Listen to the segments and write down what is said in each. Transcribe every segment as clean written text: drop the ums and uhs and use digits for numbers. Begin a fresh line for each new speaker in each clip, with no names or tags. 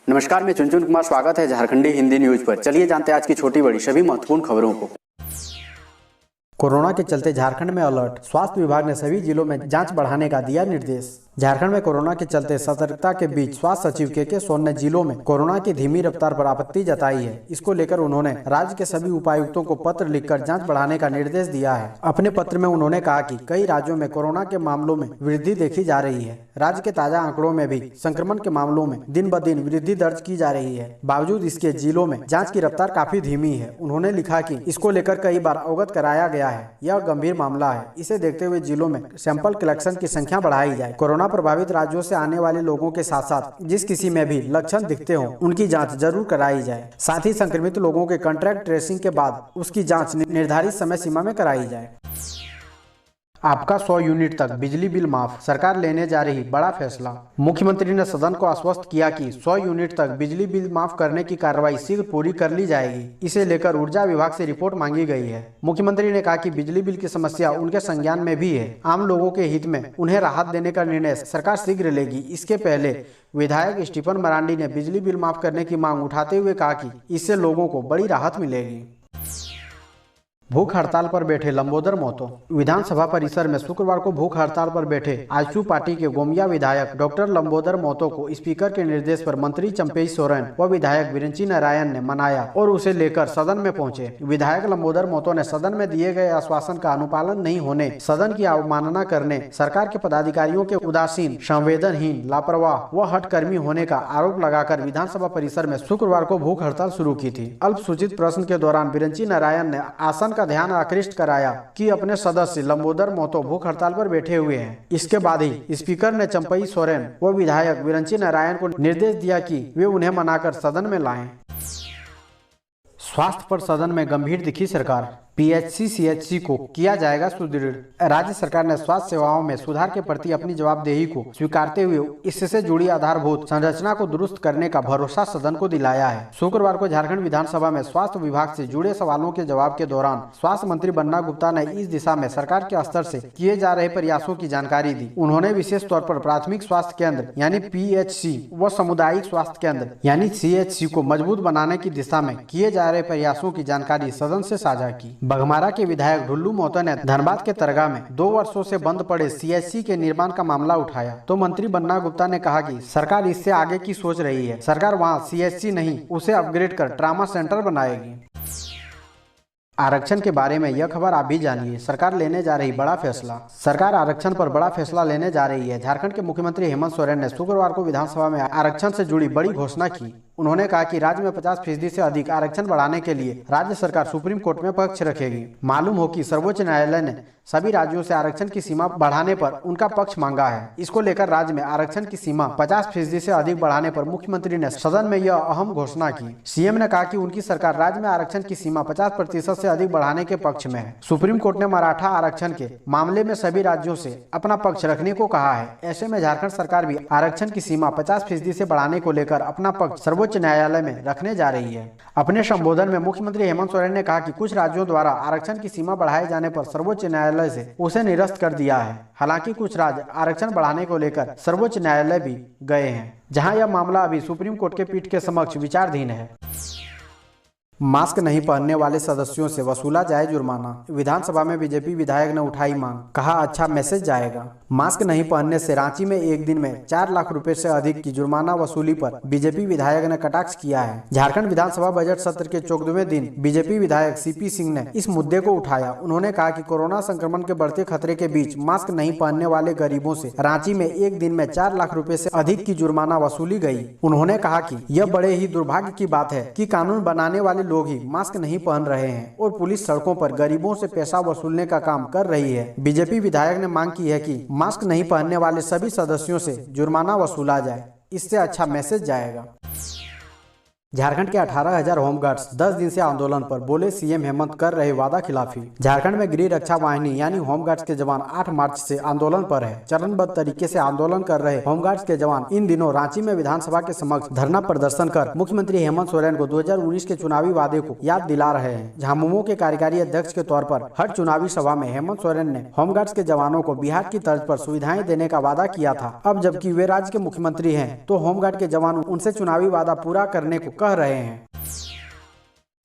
नमस्कार, मैं चुनचुन कुमार। स्वागत है झारखंडी हिंदी न्यूज पर। चलिए जानते हैं आज की छोटी बड़ी सभी महत्वपूर्ण खबरों को। कोरोना के चलते झारखंड में अलर्ट। स्वास्थ्य विभाग ने सभी जिलों में जांच बढ़ाने का दिया निर्देश। झारखंड में कोरोना के चलते सतर्कता के बीच स्वास्थ्य सचिव के सोन ने जिलों में कोरोना की धीमी रफ्तार पर आपत्ति जताई है। इसको लेकर उन्होंने राज्य के सभी उपायुक्तों को पत्र लिखकर जांच बढ़ाने का निर्देश दिया है। अपने पत्र में उन्होंने कहा कि कई राज्यों में कोरोना के मामलों में वृद्धि देखी जा रही है। राज्य के ताजा आंकड़ों में भी संक्रमण के मामलों में दिन ब दिन वृद्धि दर्ज की जा रही है। बावजूद इसके जिलों में जाँच की रफ्तार काफी धीमी है। उन्होंने लिखा कि इसको लेकर कई बार अवगत कराया गया है। यह गंभीर मामला है। इसे देखते हुए जिलों में सैंपल कलेक्शन की संख्या बढ़ाई जाए। कोरोना प्रभावित राज्यों से आने वाले लोगों के साथ साथ जिस किसी में भी लक्षण दिखते हो उनकी जांच जरूर कराई जाए। साथ ही संक्रमित लोगों के कॉन्टैक्ट ट्रेसिंग के बाद उसकी जांच निर्धारित समय सीमा में कराई जाए। आपका 100 यूनिट तक बिजली बिल माफ, सरकार लेने जा रही बड़ा फैसला। मुख्यमंत्री ने सदन को आश्वस्त किया कि 100 यूनिट तक बिजली बिल माफ करने की कार्रवाई शीघ्र पूरी कर ली जाएगी। इसे लेकर ऊर्जा विभाग से रिपोर्ट मांगी गई है। मुख्यमंत्री ने कहा कि बिजली बिल की समस्या उनके संज्ञान में भी है। आम लोगों के हित में उन्हें राहत देने का निर्णय सरकार शीघ्र लेगी। इसके पहले विधायक स्टीफन मरांडी ने बिजली बिल माफ करने की मांग उठाते हुए कहा कि इससे लोगों को बड़ी राहत मिलेगी। भूख हड़ताल पर बैठे लंबोदर महतो। विधानसभा परिसर में शुक्रवार को भूख हड़ताल पर बैठे आजसू पार्टी के गोमिया विधायक डॉक्टर लंबोदर महतो को स्पीकर के निर्देश पर मंत्री चंपई सोरेन व विधायक बिरंची नारायण ने मनाया और उसे लेकर सदन में पहुंचे। विधायक लंबोदर महतो ने सदन में दिए गए आश्वासन का अनुपालन नहीं होने, सदन की अवमानना करने, सरकार के पदाधिकारियों के उदासीन, संवेदनहीन, लापरवाह व हठकर्मी होने का आरोप लगाकर विधानसभा परिसर में शुक्रवार को भूख हड़ताल शुरू की थी। अल्पसूचित प्रश्न के दौरान बिरंची नारायण ने आसन का ध्यान आकृष्ट कराया कि अपने सदस्य लंबोदर महतो भूख हड़ताल पर बैठे हुए हैं। इसके बाद ही स्पीकर ने चंपई सोरेन व विधायक बिरंची नारायण को निर्देश दिया कि वे उन्हें मनाकर सदन में लाएं। स्वास्थ्य पर सदन में गंभीर दिखी सरकार। पीएचसी सीएचसी को किया जाएगा सुदृढ़। राज्य सरकार ने स्वास्थ्य सेवाओं में सुधार के प्रति अपनी जवाबदेही को स्वीकारते हुए इससे जुड़ी आधारभूत संरचना को दुरुस्त करने का भरोसा सदन को दिलाया है। शुक्रवार को झारखंड विधानसभा में स्वास्थ्य विभाग से जुड़े सवालों के जवाब के दौरान स्वास्थ्य मंत्री बन्ना गुप्ता ने इस दिशा में सरकार के स्तर से किए जा रहे प्रयासों की जानकारी दी। उन्होंने विशेष तौर पर प्राथमिक स्वास्थ्य केंद्र यानी पीएचसी व सामुदायिक स्वास्थ्य केंद्र यानी सीएचसी को मजबूत बनाने की दिशा में किए जा रहे प्रयासों की जानकारी सदन से साझा की। बघमारा के विधायक ढुल्लू महतो ने धनबाद के तरगा में 2 वर्षों से बंद पड़े सीएचसी के निर्माण का मामला उठाया तो मंत्री बन्ना गुप्ता ने कहा कि सरकार इससे आगे की सोच रही है। सरकार वहां सीएचसी नहीं उसे अपग्रेड कर ट्रामा सेंटर बनाएगी। आरक्षण के बारे में यह खबर आप भी जानिए। सरकार लेने जा रही बड़ा फैसला। सरकार आरक्षण पर बड़ा फैसला लेने जा रही है। झारखंड के मुख्यमंत्री हेमंत सोरेन ने शुक्रवार को विधानसभा में आरक्षण से जुड़ी बड़ी घोषणा की। उन्होंने कहा कि राज्य में 50% से अधिक आरक्षण बढ़ाने के लिए राज्य सरकार सुप्रीम कोर्ट में पक्ष रखेगी। मालूम हो कि सर्वोच्च न्यायालय ने सभी राज्यों से आरक्षण की सीमा बढ़ाने पर उनका पक्ष मांगा है। इसको लेकर राज्य में आरक्षण की सीमा 50% से अधिक बढ़ाने पर मुख्यमंत्री ने सदन में यह अहम घोषणा की। सीएम ने कहा कि उनकी सरकार राज्य में आरक्षण की सीमा 50% से अधिक बढ़ाने के पक्ष में है। सुप्रीम कोर्ट ने मराठा आरक्षण के मामले में सभी राज्यों से अपना पक्ष रखने को कहा है। ऐसे में झारखंड सरकार भी आरक्षण की सीमा 50% से बढ़ाने को लेकर अपना पक्ष सर्वोच्च न्यायालय में रखने जा रही है। अपने संबोधन में मुख्यमंत्री हेमंत सोरेन ने कहा कि कुछ राज्यों द्वारा आरक्षण की सीमा बढ़ाए जाने पर सर्वोच्च न्यायालय से उसे निरस्त कर दिया है। हालांकि कुछ राज्य आरक्षण बढ़ाने को लेकर सर्वोच्च न्यायालय भी गए हैं, जहां यह मामला अभी सुप्रीम कोर्ट के पीठ के समक्ष विचाराधीन है। मास्क नहीं पहनने वाले सदस्यों से वसूला जाए जुर्माना। विधानसभा में बीजेपी विधायक ने उठाई मांग, कहा अच्छा मैसेज जाएगा। मास्क नहीं पहनने से रांची में एक दिन में 4 लाख रुपए से अधिक की जुर्माना वसूली पर बीजेपी विधायक ने कटाक्ष किया है। झारखंड विधानसभा बजट सत्र के 14वें दिन बीजेपी विधायक सीपी सिंह ने इस मुद्दे को उठाया। उन्होंने कहा कि कोरोना संक्रमण के बढ़ते खतरे के बीच मास्क नहीं पहनने वाले गरीबों से रांची में एक दिन में 4 लाख रुपए से अधिक की जुर्माना वसूली गई। उन्होंने कहा कि यह बड़े ही दुर्भाग्य की बात है कि कानून बनाने वाले लोग ही मास्क नहीं पहन रहे हैं और पुलिस सड़कों पर गरीबों से पैसा वसूलने का काम कर रही है। बीजेपी विधायक ने मांग की है कि मास्क नहीं पहनने वाले सभी सदस्यों से जुर्माना वसूला जाए। इससे अच्छा मैसेज जाएगा। झारखंड के 18,000 होमगार्ड्स 10 दिन से आंदोलन पर, बोले सीएम हेमंत कर रहे वादा खिलाफी। झारखंड में गृह रक्षा वाहिनी यानी होमगार्ड्स के जवान 8 मार्च से आंदोलन पर है। चरणबद्ध तरीके से आंदोलन कर रहे होमगार्ड्स के जवान इन दिनों रांची में विधानसभा के समक्ष धरना प्रदर्शन कर मुख्यमंत्री हेमंत सोरेन को 2019 के चुनावी वादे को याद दिला रहे हैं। झामुमो के कार्यकारी अध्यक्ष के तौर पर हर चुनावी सभा में हेमंत सोरेन ने होमगार्ड्स के जवानों को बिहार की तर्ज पर सुविधाएं देने का वादा किया था। अब जबकि वे राज्य के मुख्यमंत्री हैं तो होमगार्ड के जवान उनसे चुनावी वादा पूरा करने को कह रहे हैं।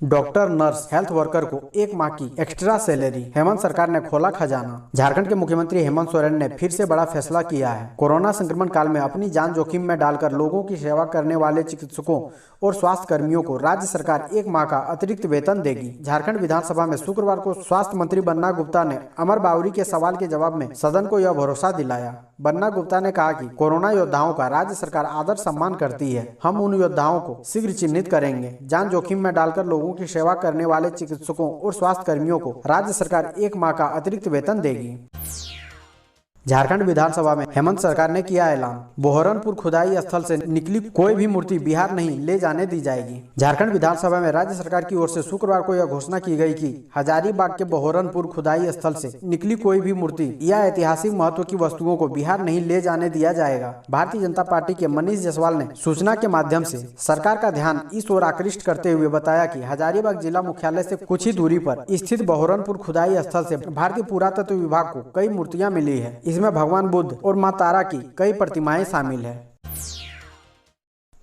डॉक्टर, नर्स, हेल्थ वर्कर को 1 माह की एक्स्ट्रा सैलरी, हेमंत सरकार ने खोला खजाना। झारखंड के मुख्यमंत्री हेमंत सोरेन ने फिर से बड़ा फैसला किया है। कोरोना संक्रमण काल में अपनी जान जोखिम में डालकर लोगों की सेवा करने वाले चिकित्सकों और स्वास्थ्य कर्मियों को राज्य सरकार 1 माह का अतिरिक्त वेतन देगी। झारखंड विधानसभा में शुक्रवार को स्वास्थ्य मंत्री बन्ना गुप्ता ने अमर बाउरी के सवाल के जवाब में सदन को यह भरोसा दिलाया। बन्ना गुप्ता ने कहा कि कोरोना योद्धाओं का राज्य सरकार आदर सम्मान करती है। हम उन योद्धाओं को शीघ्र चिन्हित करेंगे। जान जोखिम में डालकर लोगों की सेवा करने वाले चिकित्सकों और स्वास्थ्य कर्मियों को राज्य सरकार 1 माह का अतिरिक्त वेतन देगी। झारखंड विधानसभा में हेमंत सरकार ने किया ऐलान, बोहरनपुर खुदाई स्थल से निकली कोई भी मूर्ति बिहार नहीं ले जाने दी जाएगी। झारखंड विधानसभा में राज्य सरकार की ओर से शुक्रवार को यह घोषणा की गई कि हजारीबाग के बोहरनपुर खुदाई स्थल से निकली कोई भी मूर्ति या ऐतिहासिक महत्व की वस्तुओं को बिहार नहीं ले जाने दिया जाएगा। भारतीय जनता पार्टी के मनीष जायसवाल ने सूचना के माध्यम से सरकार का ध्यान इस ओर आकृष्ट करते हुए बताया कि हजारीबाग जिला मुख्यालय से कुछ ही दूरी पर स्थित बोहरनपुर खुदाई स्थल से भारतीय पुरातत्व विभाग को कई मूर्तियां मिली है। इसमें भगवान बुद्ध और मां तारा की कई प्रतिमाएं शामिल है।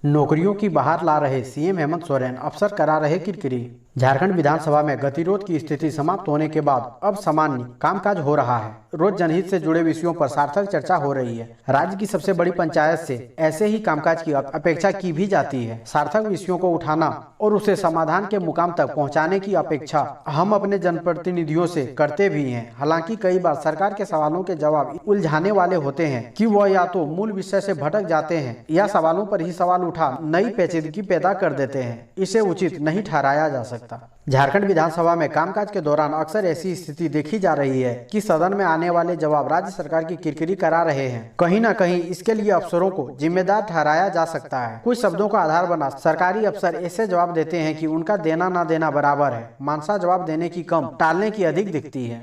नौकरियों की बहार ला रहे सीएम हेमंत सोरेन, अफसर करा रहे किरकिरी। झारखंड विधानसभा में गतिरोध की स्थिति समाप्त होने के बाद अब सामान्य कामकाज हो रहा है। रोज जनहित से जुड़े विषयों पर सार्थक चर्चा हो रही है। राज्य की सबसे बड़ी पंचायत से ऐसे ही कामकाज की अपेक्षा की भी जाती है। सार्थक विषयों को उठाना और उसे समाधान के मुकाम तक पहुंचाने की अपेक्षा हम अपने जनप्रतिनिधियों से करते भी हैं। हालांकि कई बार सरकार के सवालों के जवाब उलझाने वाले होते हैं कि वह या तो मूल विषय से भटक जाते हैं या सवालों पर ही सवाल उठा नई पेचीदगी पैदा कर देते हैं। इसे उचित नहीं ठहराया जा सकता। झारखंड विधानसभा में कामकाज के दौरान अक्सर ऐसी स्थिति देखी जा रही है कि सदन में आने वाले जवाब राज्य सरकार की किरकिरी करा रहे हैं। कहीं न कहीं इसके लिए अफसरों को जिम्मेदार ठहराया जा सकता है। कुछ शब्दों का आधार बना सरकारी अफसर ऐसे जवाब देते हैं कि उनका देना न देना बराबर है। मानसा जवाब देने की कम, टालने की अधिक दिखती है।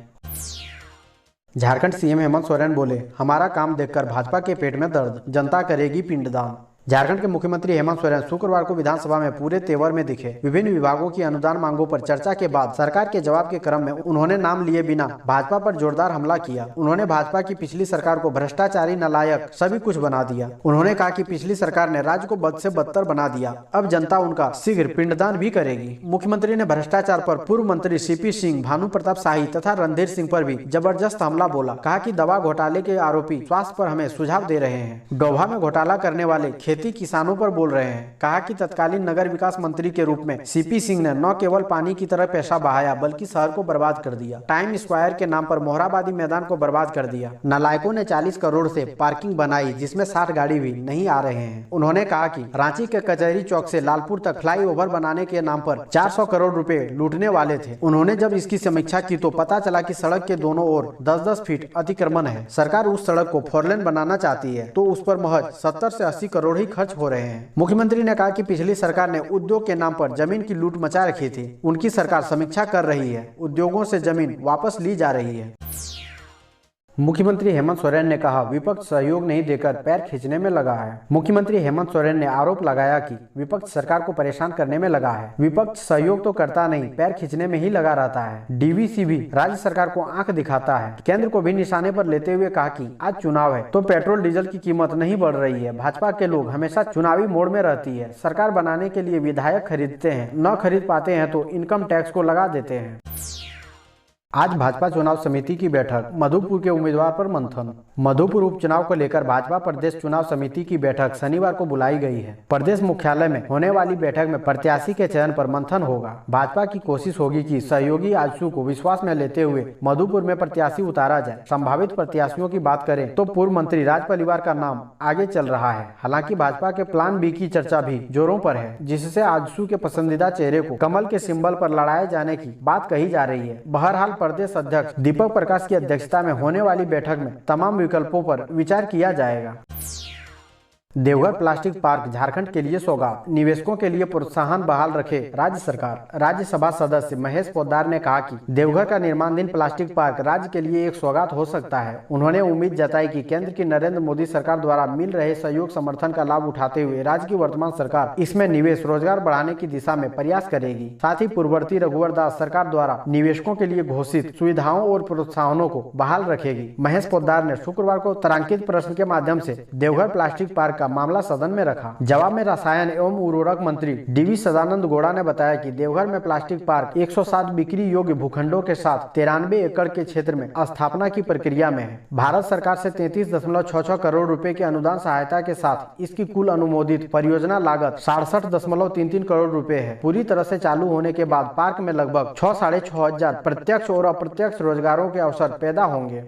झारखंड सीएम हेमंत सोरेन बोले, हमारा काम देखकर भाजपा के पेट में दर्द, जनता करेगी पिंडदान। झारखंड के मुख्यमंत्री हेमंत सोरेन शुक्रवार को विधानसभा में पूरे तेवर में दिखे। विभिन्न विभागों की अनुदान मांगों पर चर्चा के बाद सरकार के जवाब के क्रम में उन्होंने नाम लिए बिना भाजपा पर जोरदार हमला किया। उन्होंने भाजपा की पिछली सरकार को भ्रष्टाचारी, नालायक, सभी कुछ बना दिया। उन्होंने कहा कि पिछली सरकार ने राज्य को बद से बदतर बना दिया। अब जनता उनका शीघ्र पिंडदान भी करेगी। मुख्यमंत्री ने भ्रष्टाचार पर पूर्व मंत्री सीपी सिंह, भानु प्रताप शाही तथा रणधीर सिंह पर भी जबरदस्त हमला बोला। कहा कि दवा घोटाले के आरोपी स्वास्थ्य पर हमें सुझाव दे रहे हैं। डोभा में घोटाला करने वाले खेती किसानों पर बोल रहे हैं। कहा कि तत्कालीन नगर विकास मंत्री के रूप में सीपी सिंह ने न केवल पानी की तरह पैसा बहाया बल्कि शहर को बर्बाद कर दिया। टाइम स्क्वायर के नाम पर मोहराबादी मैदान को बर्बाद कर दिया। नालायकों ने 40 करोड़ से पार्किंग बनाई जिसमें 60 गाड़ी भी नहीं आ रहे हैं। उन्होंने कहा कि रांची के कचहरी चौक से लालपुर तक फ्लाईओवर बनाने के नाम पर 400 करोड़ रुपए लूटने वाले थे। उन्होंने जब इसकी समीक्षा की तो पता चला कि सड़क के दोनों ओर 10-10 फीट अतिक्रमण है। सरकार उस सड़क को 4 लेन बनाना चाहती है तो उस पर महज 70 से 80 करोड़ ही खर्च हो रहे हैं। मुख्यमंत्री ने कहा कि पिछली सरकार ने उद्योग के नाम पर जमीन की लूट मचा रखी थी। उनकी सरकार समीक्षा कर रही है। उद्योगों से जमीन वापस ली जा रही है। मुख्यमंत्री हेमंत सोरेन ने कहा, विपक्ष सहयोग नहीं देकर पैर खींचने में लगा है। मुख्यमंत्री हेमंत सोरेन ने आरोप लगाया कि विपक्ष सरकार को परेशान करने में लगा है। विपक्ष सहयोग तो करता नहीं, पैर खींचने में ही लगा रहता है। डीवीसी भी राज्य सरकार को आंख दिखाता है। केंद्र को भी निशाने पर लेते हुए कहा कि आज चुनाव है तो पेट्रोल डीजल की कीमत नहीं बढ़ रही है। भाजपा के लोग हमेशा चुनावी मोड़ में रहती है। सरकार बनाने के लिए विधायक खरीदते हैं, न खरीद पाते हैं तो इनकम टैक्स को लगा देते हैं। आज भाजपा चुनाव समिति की बैठक, मधुपुर के उम्मीदवार पर मंथन। मधुपुर उपचुनाव को लेकर भाजपा प्रदेश चुनाव समिति की बैठक शनिवार को बुलाई गई है। प्रदेश मुख्यालय में होने वाली बैठक में प्रत्याशी के चयन पर मंथन होगा। भाजपा की कोशिश होगी कि सहयोगी आजसू को विश्वास में लेते हुए मधुपुर में प्रत्याशी उतारा जाए। संभावित प्रत्याशियों की बात करें तो पूर्व मंत्री राज परिवार का नाम आगे चल रहा है। हालांकि भाजपा के प्लान बी की चर्चा भी जोरों पर है, जिससे आजसू के पसंदीदा चेहरे को कमल के सिंबल पर लड़ाए जाने की बात कही जा रही है। बहरहाल प्रदेश अध्यक्ष दीपक प्रकाश की अध्यक्षता में होने वाली बैठक में तमाम विकल्पों पर विचार किया जाएगा। देवघर प्लास्टिक पार्क झारखंड के लिए सौगात, निवेशकों के लिए प्रोत्साहन बहाल रखे राज्य सरकार। राज्यसभा सदस्य महेश पोद्दार ने कहा कि देवघर का निर्माणाधीन प्लास्टिक पार्क राज्य के लिए एक सौगात हो सकता है। उन्होंने उम्मीद जताई कि केंद्र की नरेंद्र मोदी सरकार द्वारा मिल रहे सहयोग समर्थन का लाभ उठाते हुए राज्य की वर्तमान सरकार इसमें निवेश रोजगार बढ़ाने की दिशा में प्रयास करेगी। साथ ही पूर्ववर्ती रघुवर दास सरकार द्वारा निवेशकों के लिए घोषित सुविधाओं और प्रोत्साहनों को बहाल रखेगी। महेश पोद्दार ने शुक्रवार को तारांकित प्रश्न के माध्यम से देवघर प्लास्टिक पार्क का मामला सदन में रखा। जवाब में रसायन एवं उर्वरक मंत्री डीवी सदानंद गौड़ा ने बताया कि देवघर में प्लास्टिक पार्क 107 बिक्री योग्य भूखंडों के साथ 93 एकड़ के क्षेत्र में स्थापना की प्रक्रिया में है। भारत सरकार से 33.66 करोड़ रुपए की अनुदान सहायता के साथ इसकी कुल अनुमोदित परियोजना लागत 67.33 करोड़ रुपए है। पूरी तरह से चालू होने के बाद पार्क में लगभग 6,500 प्रत्यक्ष और अप्रत्यक्ष रोजगारों के अवसर पैदा होंगे।